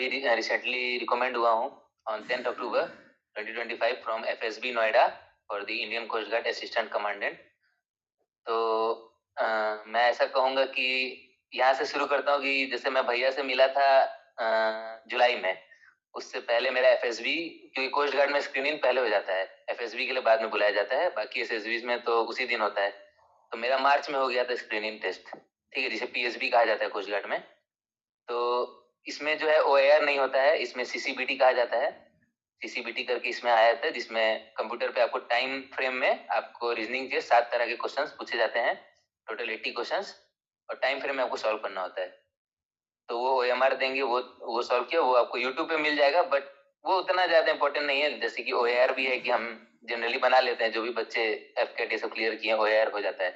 अभी recently recommend हुआ हूँ on 10th October 2025 from FSB Noida for the Indian Coast Guard assistant commandant. तो मैं ऐसा कहूँगा कि यहाँ से शुरू करता हूँ कि जैसे मैं भैया से मिला था जुलाई में, उससे पहले मेरा FSB, क्योंकि कोस्ट गार्ड में स्क्रीनिंग पहले हो जाता है, FSB के लिए बाद में बुलाया जाता है, बाकी SSB में तो उसी दिन होता है। तो मेरा मार्च में हो गया था स्क्रीनिंग टेस्ट, ठीक है, जिसे PSB कहा जाता है कोस्ट गार्ड में। तो इसमें जो है OAR नहीं होता है, इसमें CCBT कहा जाता है। CCBT करके इसमें आया था, जिसमें कंप्यूटर पे आपको टाइम फ्रेम में आपको रीजनिंग के 7 तरह के क्वेश्चंस पूछे जाते हैं, टोटल 80 क्वेश्चंस, और टाइम फ्रेम में आपको सॉल्व करना होता है। तो वो OMR देंगे, वो सॉल्व किया, वो आपको यूट्यूब पे मिल जाएगा, बट वो उतना ज्यादा इंपॉर्टेंट नहीं है। जैसे कि OAR भी है कि हम जनरली बना लेते हैं, जो भी बच्चे FCAT ये सब क्लियर किए OAR हो जाता है।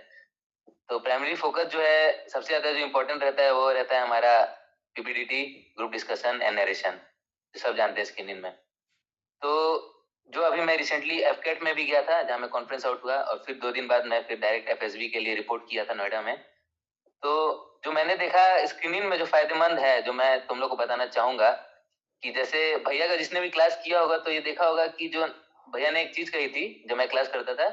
तो प्राइमरी फोकस जो है सबसे ज्यादा जो इम्पोर्टेंट रहता है वो रहता है हमारा PPDT, group discussion and narration, सब जानते हैं स्क्रीनिंग में। तो जो अभी मैं रिसेंटली FCAT में भी गया था, जहाँ मैं कॉन्फ्रेंस आउट हुआ, और फिर 2 दिन बाद मैं फिर डायरेक्ट FSB के लिए रिपोर्ट किया था नोएडा में। तो जो मैंने देखा स्क्रीनिंग में जो फायदेमंद है, जो मैं तुम लोग को बताना चाहूंगा, कि जैसे भैया का जिसने भी क्लास किया होगा तो ये देखा होगा कि जो भैया ने एक चीज कही थी जब मैं क्लास करता था,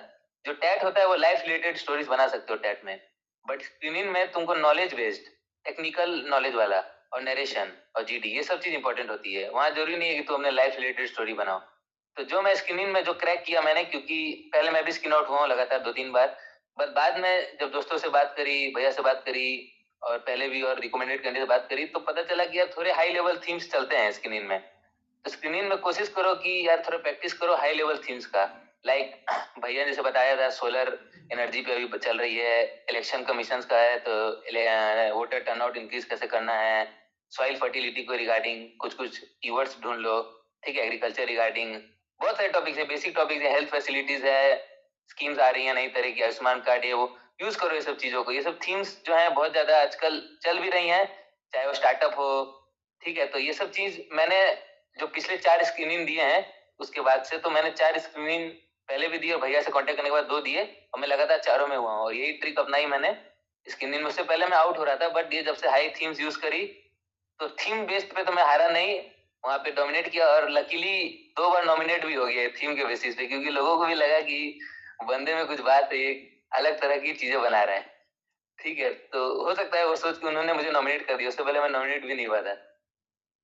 जो टैट होता है वो लाइफ रिलेटेड स्टोरीज बना सकते हो टैट में, बट स्क्रीनिंग में तुमको नॉलेज बेस्ड, टेक्निकल नॉलेज वाला और नरेशन और GD, ये सब चीज इंपॉर्टेंट होती है। वहां जरूरी नहीं है कि तुम अपने लाइफ रिलेटेड स्टोरी बनाओ। तो जो मैं स्क्रीनिंग में जो क्रैक किया मैंने, क्योंकि पहले मैं भी स्क्रीन आउट हुआ हूँ लगातार 2-3 बार, बट बाद में जब दोस्तों से बात करी, भैया से बात करी, और पहले भी और रिकमेंडेड करने से बात करी, तो पता चला कि यार थोड़े हाई लेवल थीम्स चलते हैं स्क्रीनिंग में। तो स्क्रीनिंग में कोशिश करो कि यार थोड़ा प्रैक्टिस करो हाई लेवल थीम्स का। लाइक भैया ने जैसे बताया था, सोलर एनर्जी पे अभी चल रही है, इलेक्शन कमीशन का है, तो वोटर टर्नआउट इंक्रीज कैसे करना है, सॉइल फर्टिलिटी को रिगार्डिंग कुछ कुछ कीवर्ड्स ढूंढ लो, ठीक है, एग्रीकल्चर रिगार्डिंग बहुत सारे टॉपिक्स है, बेसिक टॉपिक्स है, हेल्थ फैसिलिटीज है, स्कीम्स आ रही है नई तरह की, आयुष्मान कार्ड है, वो यूज करो ये सब चीजों को। ये सब थीम्स जो है बहुत ज्यादा आजकल चल भी रही हैं, चाहे वो स्टार्टअप हो, ठीक है। तो ये सब चीज मैंने जो पिछले 4 स्क्रीनिंग दिए हैं उसके बाद से, तो मैंने 4 स्क्रीनिंग पहले भी दिए और भैया से कांटेक्ट करने के बाद 2 दिए, और मैं लगातार चारों में हुआ हूँ, और यही ट्रिक अपनाई मैंने स्क्रीनिंग में। उससे पहले मैं आउट हो रहा था, बट ये जब से हाई थीम्स यूज करी तो थीम बेस्ड पे तो मैं हारा नहीं, वहां पे डोमिनेट किया, और लकीली 2 बार नॉमिनेट भी हो गया थीम के बेसिस पे, क्योंकि लोगों को भी लगा कि बंदे में कुछ बात है, ये अलग तरह की चीजें बना रहे हैं, ठीक है। तो हो सकता है वो सोच के उन्होंने मुझे नॉमिनेट कर दिया, उससे पहले मैं नॉमिनेट भी नहीं हुआ था।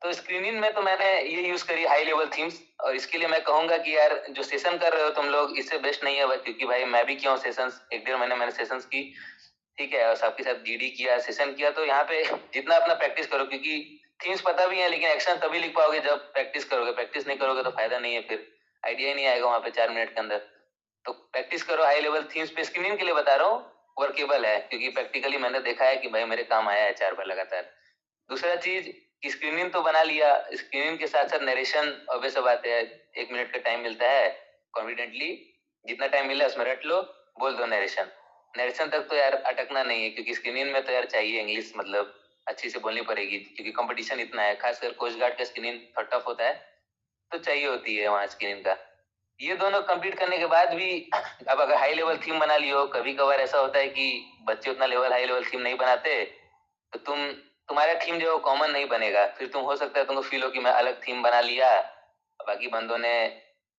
तो स्क्रीनिंग में तो मैंने ये यूज करी हाई लेवल थीम्स, और इसके लिए मैं कहूंगा कि यार जो सेशन कर रहे हो तुम लोग, इससे बेस्ट नहीं है भाई, क्योंकि भाई मैं भी किया हूँ सेशंस, 1-1.5 महीने मैंने सेशंस की, ठीक है, और सबके साथ GD किया, सेशन किया। तो यहाँ पे जितना अपना प्रैक्टिस करो, क्योंकि थीम्स पता भी है, लेकिन एक्शन तभी लिख पाओगे जब प्रैक्टिस करोगे, प्रैक्टिस नहीं करोगे तो फायदा नहीं है, फिर आइडिया ही नहीं आएगा वहां पे 4 मिनट के अंदर। तो प्रैक्टिस करो हाई लेवल थीम्स पे, स्क्रीनिंग के लिए बता रहा हूँ, वर्केबल है, क्योंकि प्रैक्टिकली मैंने देखा है कि भाई मेरे काम आया है 4 बार लगातार। दूसरा चीज कि स्क्रीनिंग तो बना लिया, स्क्रीनिंग के साथ साथ नरेशन ऑब्वियस सा बात है, 1 मिनट का टाइम मिलता है, कॉन्फिडेंटली जितना टाइम मिला उसमें रट लो, बोल दो नरेशन। नरेशन तक तो यार अटकना नहीं है, क्योंकि स्क्रीनिंग में तो यार चाहिए इंग्लिश, मतलब अच्छी से बोलनी पड़ेगी, क्योंकि कंपटीशन इतना है, खासकर कोस्ट गार्ड का स्क्रीनिंग थोड़ा टफ होता है, तो चाहिए होती है वहाँ स्क्रीनिंग का। ये दोनों कंप्लीट करने के बाद भी अब अगर हाई लेवल थीम बना लियो, कभी कभार ऐसा होता है कि बच्चे उतना हाई लेवल थीम नहीं बनाते, तो तुम्हारा थीम जो है कॉमन नहीं बनेगा, फिर तुम हो सकता है तुमको फील हो कि मैं अलग थीम बना लिया, बाकी बंदों ने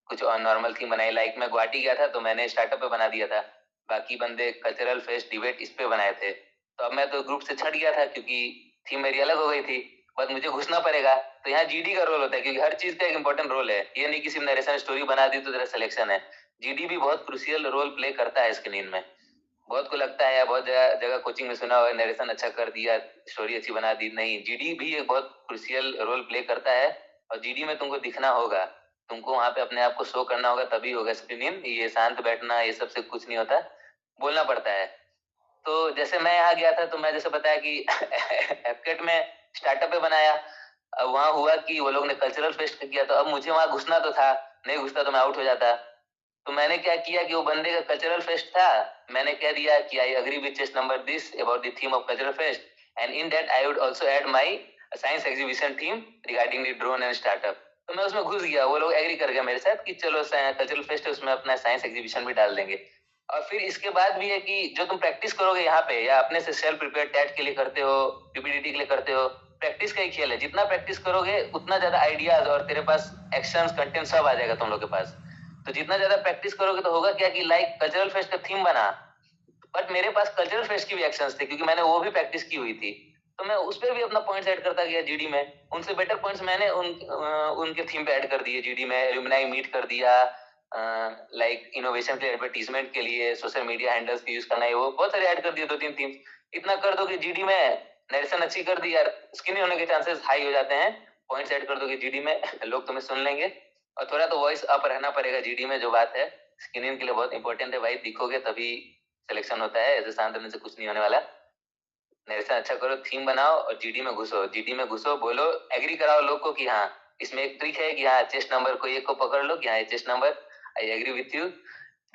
कुछ और नॉर्मल थीम बनाई। लाइक मैं गुवाहाटी गया था तो मैंने स्टार्टअप पे बना दिया था, बाकी बंदे कल्चरल फेस्ट डिबेट इस पे बनाए थे। तो अब मैं तो ग्रुप से छट गया था, क्योंकि थीम मेरी अलग हो गई थी, बस मुझे घुसना पड़ेगा। तो यहाँ GD का रोल होता है, क्योंकि हर चीज का एक इंपॉर्टेंट रोल है, ये नहीं कि सिर्फ नरेशन स्टोरी बना दी तो तेरा सिलेक्शन है। GD भी बहुत क्रूशियल रोल प्ले करता है स्क्रीनिंग में। बहुत को लगता है, या बहुत जगह कोचिंग में सुना हुआ, नरेशन अच्छा कर दिया, स्टोरी अच्छी बना दी, नहीं, GD भी एक बहुत क्रूशियल रोल प्ले करता है, और GD में तुमको दिखना होगा, तुमको वहां पे अपने आप को शो करना होगा, तभी होगा स्क्रीनिंग। ये शांत बैठना ये सबसे कुछ नहीं होता, बोलना पड़ता है। तो जैसे मैं यहाँ गया था, तो मैं जैसे बताया कि एफकेट में स्टार्टअप पे बनाया, अब वहां हुआ कि वो लोग ने कल्चरल फेस्ट किया, तो अब मुझे वहां घुसना तो था, नहीं घुसता तो मैं आउट हो जाता। तो मैंने क्या किया कि वो बंदे का कल्चरल फेस्ट था, मैंने कह दिया कि I agree with chest number this about the theme of cultural fest, and in that I would also add my science exhibition theme regarding the drone and startup. तो मैं उसमें घुस गया, वो लोग एग्री कर गए मेरे साथ कि चलो कल्चरल फेस्ट है, उसमें अपना साइंस एग्जीबिशन भी डाल देंगे। और फिर इसके बाद भी है कि जो तुम प्रैक्टिस करोगे यहाँ पे, या अपने से सेल्फ प्रिपेयर टैट के लिए करते हो, PPDT के लिए करते हो, प्रैक्टिस का ही खेल है, जितना प्रैक्टिस करोगे उतना ज्यादा आइडियाज और तेरे पास एक्शंस कंटेंट सब आ जाएगा तुम लोग के पास। तो जितना ज्यादा प्रैक्टिस करोगे तो होगा क्या कि लाइक कल्चरल फेस्ट का थीम बना, बट मेरे पास कल्चरल फेस्ट की भी एक्शंस थे क्योंकि मैंने वो भी प्रैक्टिस की हुई थी, तो मैं उस पर भी अपना पॉइंट्स ऐड करता गया जीडी में। उनसे बेटर पॉइंट्स मैंने उनके थीम पे ऐड कर दिए जीडी में, एल्यूमिनाई मीट कर दिया, लाइक इनोवेशन के एडवर्टीजमेंट के लिए सोशल मीडिया हैंडल्स यूज करना है, वो बहुत सारे ऐड कर दिए, 2-3 थीम्स। इतना कर दो कि जीडी में नरेशन अच्छी कर दी यार, स्किनी होने के चांसेस हाई हो जाते हैं। पॉइंट्स ऐड कर दोगे जीडी में लोग तुम्हें सुन लेंगे, और थोड़ा तो वॉइस अप रहना पड़ेगा जीडी में, जो बात है स्किनिंग के लिए बहुत इंपॉर्टेंट है भाई, दिखोगे तभी सिलेक्शन होता है, ऐसे शांत रहने से कुछ नहीं होने वाला। नरेशन अच्छा करो, थीम बनाओ और जीडी में घुसो, जीडी में घुसो, बोलो, एग्री कराओ लोग को कि हाँ इसमें एक ट्रिक है कि हाँ चेस्ट नंबर को एक को पकड़ लो कि हाँ chest number, I agree with you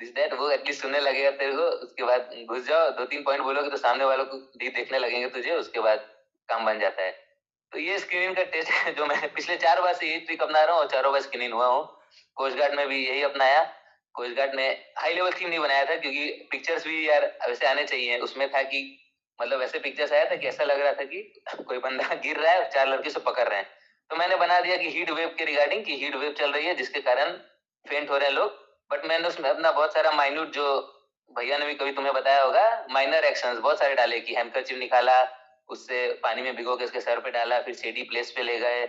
this that, वो एटलीस्ट सुनने लगेगा तेरे को। उसके बाद घुस जाओ, 2-3 पॉइंट बोलोगे तो सामने वालों को भी देखने लगेंगे तुझे, उसके बाद काम बन जाता है। तो ये स्क्रीनिंग का टेस्ट है जो मैं पिछले 4 बार से यही ट्रिक अपना रहा हूँ और चारों बार स्क्रीनिंग हुआ हूँ। कोस्ट गार्ड में भी यही अपनाया। कोस्ट गार्ड में हाई लेवल थीम नहीं बनाया था क्योंकि पिक्चर्स भी यार वैसे आने चाहिए, उसमें था कि मतलब ऐसे पिक्चर्स आया था कि ऐसा लग रहा था कि कोई बंदा गिर रहा है और 4 लड़के से पकड़ रहे हैं, तो मैंने बना दिया कि हीट वेव के रिगार्डिंग की हीट वेव चल रही है जिसके कारण फेंट हो रहे हैं लोग। बट मैंने उसमें अपना बहुत सारा माइन्यूट, जो भैया ने भी कभी तुम्हें बताया होगा, माइनर एक्शंस बहुत सारे डाले कि हैंकरचीफ निकाला, उससे पानी में भिगो के उसके सर पे डाला, फिर शेडी प्लेस पे ले गए,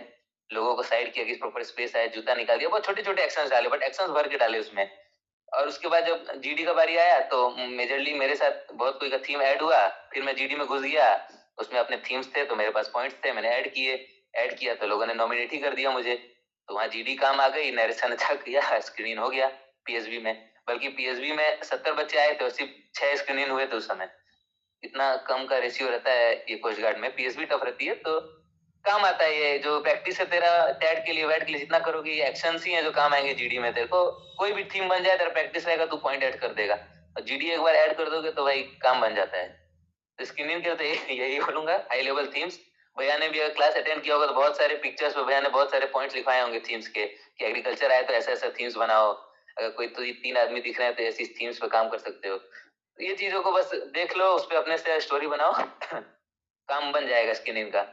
लोगों को साइड किया कि प्रॉपर स्पेस आए, जूता निकाल दिया, बहुत छोटे छोटे एक्शंस डाले, बट एक्शंस भर के डाले उसमें। और उसके बाद जब जीडी का बारी आया तो मेजरली मेरे साथ बहुत कोई का थीम ऐड हुआ, फिर मैं जीडी में घुस गया, उसमें अपने थीम्स थे तो मेरे पास पॉइंट्स थे, मैंने ऐड किया तो लोगों ने नॉमिनेट ही कर दिया मुझे, तो वहाँ जीडी काम आ गई, नरेशन अच्छा किया, स्क्रीन हो गया पीएसबी में। बल्कि पीएसबी में 70 बच्चे आए थे, सिर्फ 6 स्क्रीनिंग हुए थे उस समय। इतना कम का रेशियो रहता है ये कोस्ट गार्ड में, पीएसबी टफ रहती है, तो काम आता है ये जो प्रैक्टिस है तेरा टैट के लिए वैट के लिए, जितना करोगे ये एक्शंस ही है जो काम आएंगे जीडी में। तेरे को कोई भी थीम बन जाए, तेरा प्रैक्टिस रहेगा, तू पॉइंट ऐड कर देगा, और जीडी एक बार ऐड कर दोगे तो भाई काम बन जाता है। तो स्क्रीनिंग के लिए तो यही बोलूंगा, हाई लेवल थीम्स। भैया ने भी अगर क्लास अटेंड किया होगा तो बहुत सारे पिक्चर्स पे भैया ने बहुत सारे पॉइंट्स लिखवाए होंगे थीम्स के, कि एग्रीकल्चर आए तो ऐसा ऐसा थीम्स बनाओ, अगर कोई तो 3 आदमी दिख रहे हैं तो ऐसी थीम्स पे काम कर सकते हो। तो ये चीजों को बस देख लो, उस पर अपने से स्टोरी बनाओ काम बन जाएगा स्क्रीनिंग का।